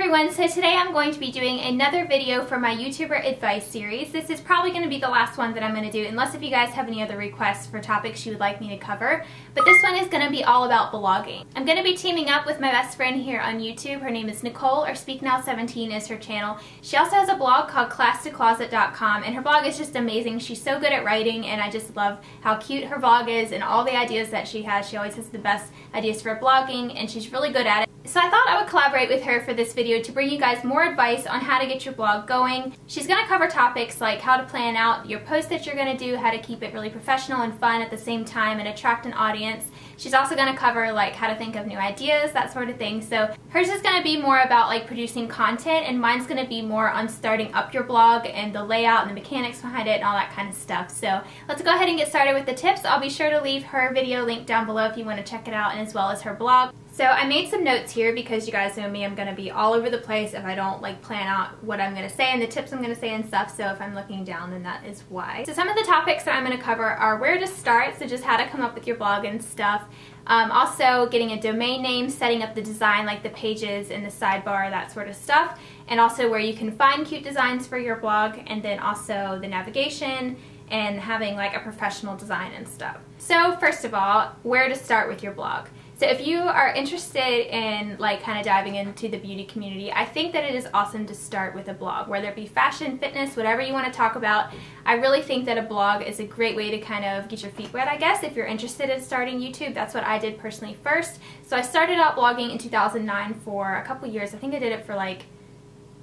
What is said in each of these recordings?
everyone, so today I'm going to be doing another video for my YouTuber advice series. This is probably going to be the last one that I'm going to do, unless if you guys have any other requests for topics you would like me to cover. But this one is going to be all about blogging. I'm going to be teaming up with my best friend here on YouTube. Her name is Nicole, or SpeakNoww17 is her channel. She also has a blog called ClassToCloset.com, and her blog is just amazing. She's so good at writing, and I just love how cute her blog is and all the ideas that she has. She always has the best ideas for blogging, and she's really good at it. So I thought I would collaborate with her for this video to bring you guys more advice on how to get your blog going. She's going to cover topics like how to plan out your post that you're going to do, how to keep it really professional and fun at the same time and attract an audience. She's also going to cover like how to think of new ideas, that sort of thing. So hers is going to be more about like producing content, and mine's going to be more on starting up your blog and the layout and the mechanics behind it and all that kind of stuff. So let's go ahead and get started with the tips. I'll be sure to leave her video linked down below if you want to check it out, and as well as her blog. So I made some notes here because you guys know me, I'm going to be all over the place if I don't like plan out what I'm going to say and the tips I'm going to say and stuff. So if I'm looking down, then that is why. So some of the topics that I'm going to cover are where to start, so just how to come up with your blog and stuff. Also getting a domain name, setting up the design like the pages and the sidebar, that sort of stuff. And also where you can find cute designs for your blog, and then also the navigation and having like a professional design and stuff. So first of all, where to start with your blog. So if you are interested in like kind of diving into the beauty community, I think that it is awesome to start with a blog, whether it be fashion, fitness, whatever you want to talk about. I really think that a blog is a great way to kind of get your feet wet, I guess, if you're interested in starting YouTube. That's what I did personally first. So I started out blogging in 2009 for a couple years. I think I did it for like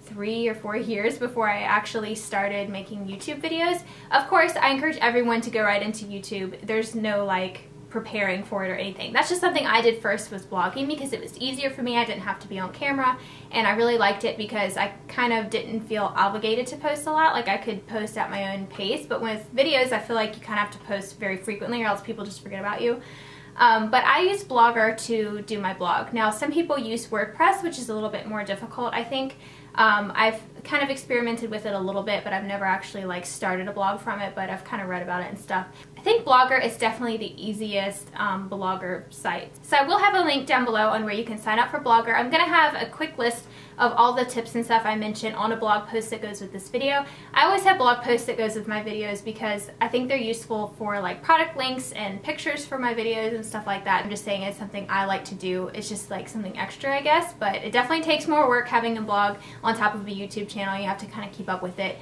3 or 4 years before I actually started making YouTube videos. Of course, I encourage everyone to go right into YouTube. There's no like preparing for it or anything. That's just something I did first, was blogging, because it was easier for me. I didn't have to be on camera, and I really liked it because I kind of didn't feel obligated to post a lot. Like I could post at my own pace, but with videos I feel like you kind of have to post very frequently or else people just forget about you. But I use Blogger to do my blog. Now some people use WordPress, which is a little bit more difficult, I think. I've kind of experimented with it a little bit, but I've never actually like started a blog from it, but I've kind of read about it and stuff. I think Blogger is definitely the easiest blogger site. So I will have a link down below on where you can sign up for Blogger. I'm going to have a quick list of all the tips and stuff I mentioned on a blog post that goes with this video. I always have blog posts that goes with my videos because I think they're useful for like product links and pictures for my videos and stuff like that. I'm just saying it's something I like to do. It's just like something extra, I guess, but it definitely takes more work having a blog on top of a YouTube channel. You have to kind of keep up with it.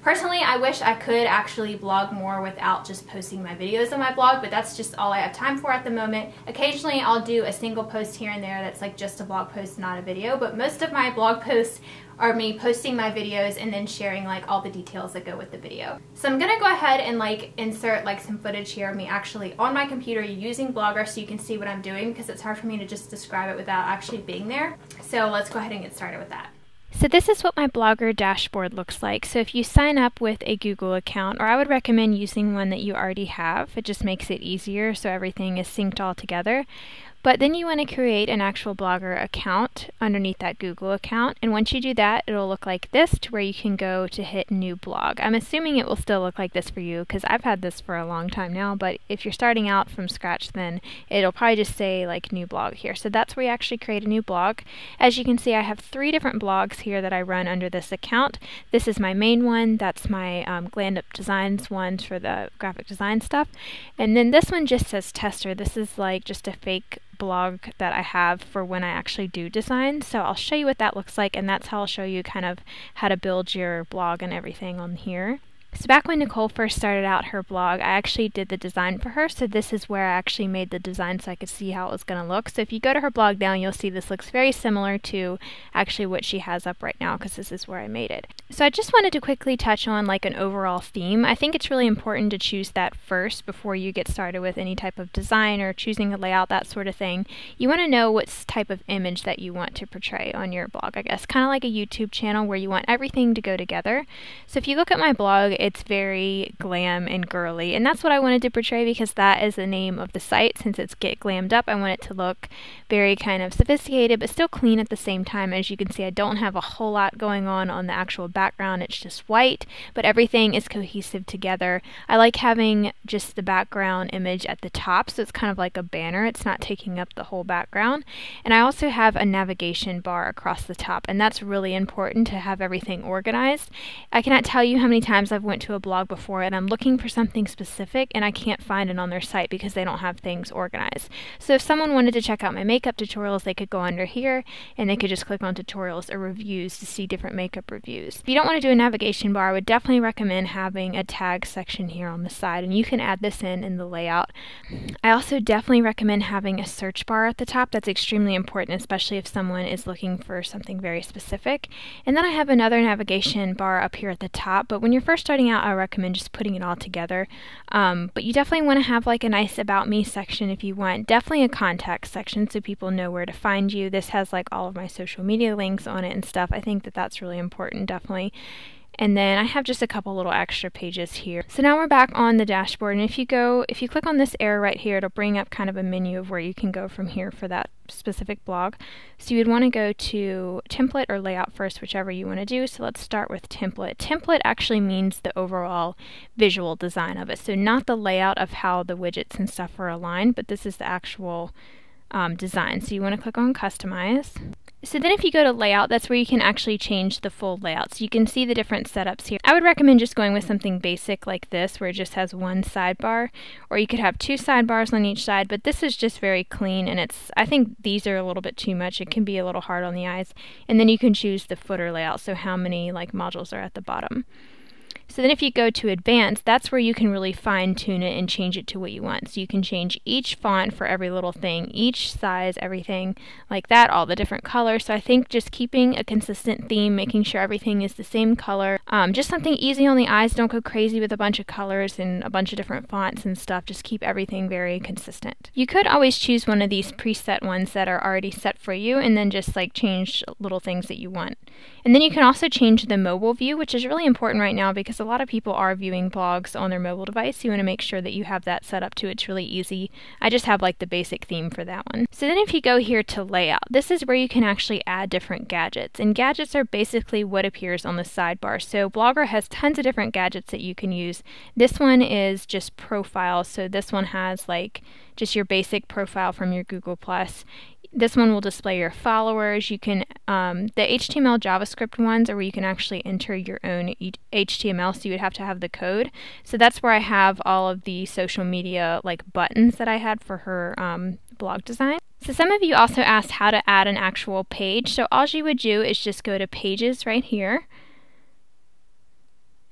Personally, I wish I could actually blog more without just posting my videos on my blog, but that's just all I have time for at the moment. Occasionally I'll do a single post here and there that's like just a blog post, not a video, but most of my blog posts are me posting my videos and then sharing like all the details that go with the video. So I'm gonna go ahead and like insert like some footage here of me actually on my computer using Blogger so you can see what I'm doing, because it's hard for me to just describe it without actually being there. So let's go ahead and get started with that. So this is what my Blogger dashboard looks like. So if you sign up with a Google account, or I would recommend using one that you already have, it just makes it easier so everything is synced all together. But then you want to create an actual Blogger account underneath that Google account, and once you do that, it'll look like this, to where you can go to hit new blog. I'm assuming it will still look like this for you because I've had this for a long time now, but if you're starting out from scratch, then it'll probably just say like new blog here. So that's where you actually create a new blog. As you can see, I have 3 different blogs here that I run under this account. This is my main one. That's my glam-me-up designs ones for the graphic design stuff. And then this one just says tester. This is like just a fake blog that I have for when I actually do design. So I'll show you what that looks like, and that's how I'll show you kind of how to build your blog and everything on here. So back when Nicole first started out her blog, I actually did the design for her. So this is where I actually made the design so I could see how it was going to look. So if you go to her blog now, you'll see this looks very similar to actually what she has up right now, because this is where I made it. So I just wanted to quickly touch on like an overall theme. I think it's really important to choose that first before you get started with any type of design or choosing a layout, that sort of thing. You want to know what type of image that you want to portray on your blog, I guess. Kind of like a YouTube channel where you want everything to go together. So if you look at my blog, it's very glam and girly, and that's what I wanted to portray because that is the name of the site. Since it's Get Glammed Up, I want it to look very kind of sophisticated but still clean at the same time. As you can see, I don't have a whole lot going on the actual background. It's just white, but everything is cohesive together. I like having just the background image at the top, so it's kind of like a banner. It's not taking up the whole background. And I also have a navigation bar across the top, and that's really important to have everything organized. I cannot tell you how many times I've went to a blog before and I'm looking for something specific and I can't find it on their site because they don't have things organized. So if someone wanted to check out my makeup tutorials, they could go under here and they could just click on tutorials or reviews to see different makeup reviews. If you don't want to do a navigation bar, I would definitely recommend having a tag section here on the side, and you can add this in the layout. I also definitely recommend having a search bar at the top. That's extremely important, especially if someone is looking for something very specific. And then I have another navigation bar up here at the top, but when you're first starting out, I recommend just putting it all together. But you definitely want to have like a nice About Me section if you want. Definitely a contact section so people know where to find you. This has like all of my social media links on it and stuff. I think that that's really important, definitely. And then I have just a couple little extra pages here. So now we're back on the dashboard, and if you click on this arrow right here, it'll bring up kind of a menu of where you can go from here for that specific blog. So you would want to go to template or layout first, whichever you want to do. So let's start with template. Template actually means the overall visual design of it. So not the layout of how the widgets and stuff are aligned, but this is the actual design. So you want to click on customize. So then if you go to layout, that's where you can actually change the full layout. So you can see the different setups here. I would recommend just going with something basic like this, where it just has one sidebar, or you could have two sidebars on each side, but this is just very clean, and I think these are a little bit too much. It can be a little hard on the eyes. And then you can choose the footer layout, so how many like modules are at the bottom. So then if you go to advanced, that's where you can really fine tune it and change it to what you want. So you can change each font for every little thing, each size, everything like that, all the different colors. So I think just keeping a consistent theme, making sure everything is the same color, just something easy on the eyes. Don't go crazy with a bunch of colors and a bunch of different fonts and stuff. Just keep everything very consistent. You could always choose one of these preset ones that are already set for you and then just like change little things that you want. And then you can also change the mobile view, which is really important right now because a lot of people are viewing blogs on their mobile device. You want to make sure that you have that set up too. It's really easy. I just have like the basic theme for that one. So then if you go here to layout, this is where you can actually add different gadgets. And gadgets are basically what appears on the sidebar. So Blogger has tons of different gadgets that you can use. This one is just profile. So this one has like just your basic profile from your Google+. This one will display your followers. You can, the HTML JavaScript ones are where you can actually enter your own HTML, so you would have to have the code. So that's where I have all of the social media like buttons that I had for her blog design. So some of you also asked how to add an actual page. So all you would do is just go to pages right here.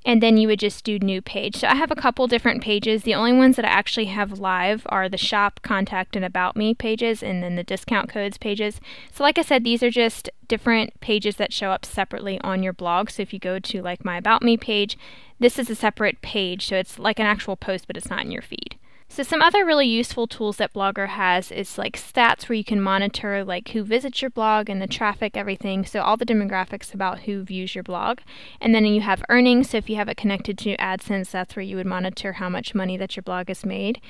And then you would just do new page. So I have a couple different pages. The only ones that I actually have live are the shop, contact, and about me pages, and then the discount codes pages. So like I said, these are just different pages that show up separately on your blog. So if you go to like my about me page, this is a separate page. So it's like an actual post, but it's not in your feed. So some other really useful tools that Blogger has is like stats, where you can monitor like who visits your blog and the traffic, everything. So all the demographics about who views your blog. And then you have earnings. So if you have it connected to AdSense, that's where you would monitor how much money that your blog has made.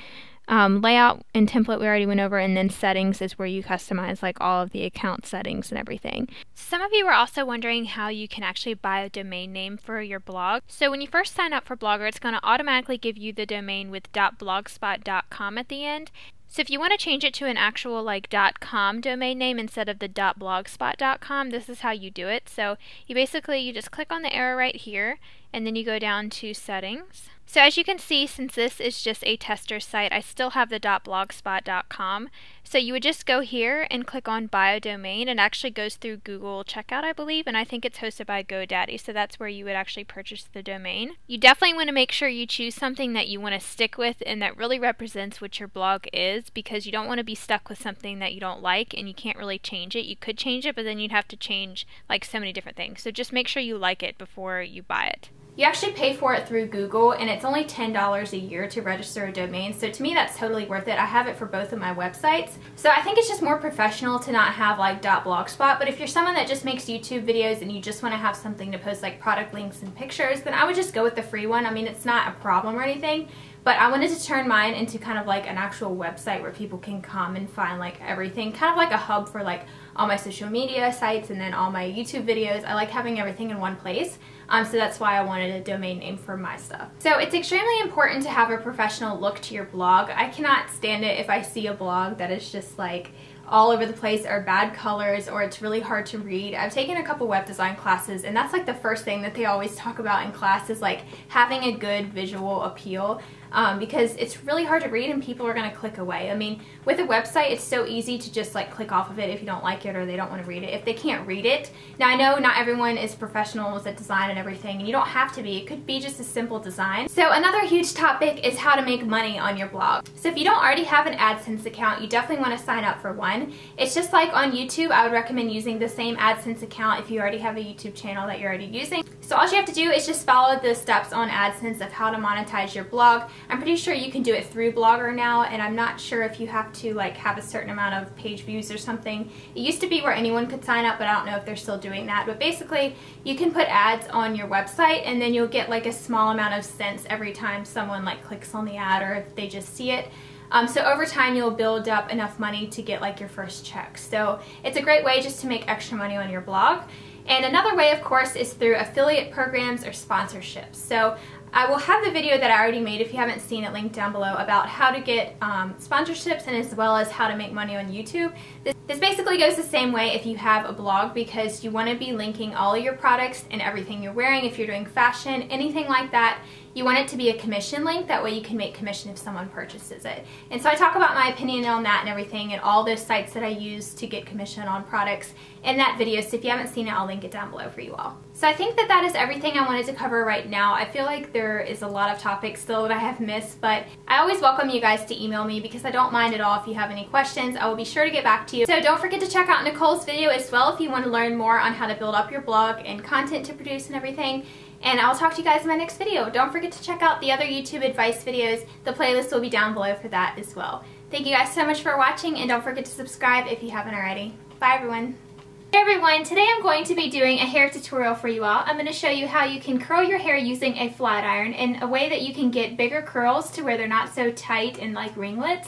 Layout and template we already went over, and then settings is where you customize like all of the account settings and everything. Some of you were also wondering how you can actually buy a domain name for your blog. So when you first sign up for Blogger, it's going to automatically give you the domain with .blogspot.com at the end. So if you want to change it to an actual like .com domain name instead of the .blogspot.com, this is how you do it. So you just click on the arrow right here, and then you go down to settings. So as you can see, since this is just a tester site, I still have the .blogspot.com. So you would just go here and click on Bio Domain. It actually goes through Google Checkout, I believe, and I think it's hosted by GoDaddy, so that's where you would actually purchase the domain. You definitely want to make sure you choose something that you want to stick with and that really represents what your blog is, because you don't want to be stuck with something that you don't like and you can't really change it. You could change it, but then you'd have to change like so many different things. So just make sure you like it before you buy it. you actually pay for it through Google, and it's only $10 a year to register a domain. So to me, that's totally worth it. I have it for both of my websites. So I think it's just more professional to not have like .blogspot, but if you're someone that just makes YouTube videos and you just want to have something to post like product links and pictures, then I would just go with the free one. I mean, it's not a problem or anything, but I wanted to turn mine into kind of like an actual website where people can come and find like everything, kind of like a hub for like all my social media sites and then all my YouTube videos. I like having everything in one place. So that's why I wanted a domain name for my stuff. So it's extremely important to have a professional look to your blog. I cannot stand it if I see a blog that is just like all over the place or bad colors or it's really hard to read. I've taken a couple web design classes, and that's like the first thing that they always talk about in class is like having a good visual appeal. Because it's really hard to read and people are going to click away. I mean, with a website, it's so easy to just like click off of it if you don't like it or they don't want to read it, if they can't read it. Now, I know not everyone is professionals at design and everything, and you don't have to be. It could be just a simple design. So another huge topic is how to make money on your blog. So if you don't already have an AdSense account, you definitely want to sign up for one. It's just like on YouTube, I would recommend using the same AdSense account if you already have a YouTube channel that you're already using. So all you have to do is just follow the steps on AdSense of how to monetize your blog. I'm pretty sure you can do it through Blogger now, and I'm not sure if you have to like have a certain amount of page views or something. It used to be where anyone could sign up, but I don't know if they're still doing that. But basically, you can put ads on your website, and then you'll get like a small amount of cents every time someone like clicks on the ad or if they just see it. So over time, you'll build up enough money to get like your first check. So it's a great way just to make extra money on your blog. And another way, of course, is through affiliate programs or sponsorships. So I will have the video that I already made, if you haven't seen it, linked down below, about how to get sponsorships and as well as how to make money on YouTube. This basically goes the same way if you have a blog, because you want to be linking all of your products and everything you're wearing. If you're doing fashion, anything like that, you want it to be a commission link. That way you can make commission if someone purchases it. And so I talk about my opinion on that and everything and all those sites that I use to get commission on products in that video. So if you haven't seen it, I'll link it down below for you all. So I think that that is everything I wanted to cover right now. I feel like there is a lot of topics still that I have missed, but I always welcome you guys to email me because I don't mind at all if you have any questions. I will be sure to get back to you. So don't forget to check out Nicole's video as well if you want to learn more on how to build up your blog and content to produce and everything. And I'll talk to you guys in my next video. Don't forget to check out the other YouTube advice videos. The playlist will be down below for that as well. Thank you guys so much for watching, and don't forget to subscribe if you haven't already. Bye everyone. Hey everyone, today I'm going to be doing a hair tutorial for you all. I'm going to show you how you can curl your hair using a flat iron in a way that you can get bigger curls to where they're not so tight and like ringlets.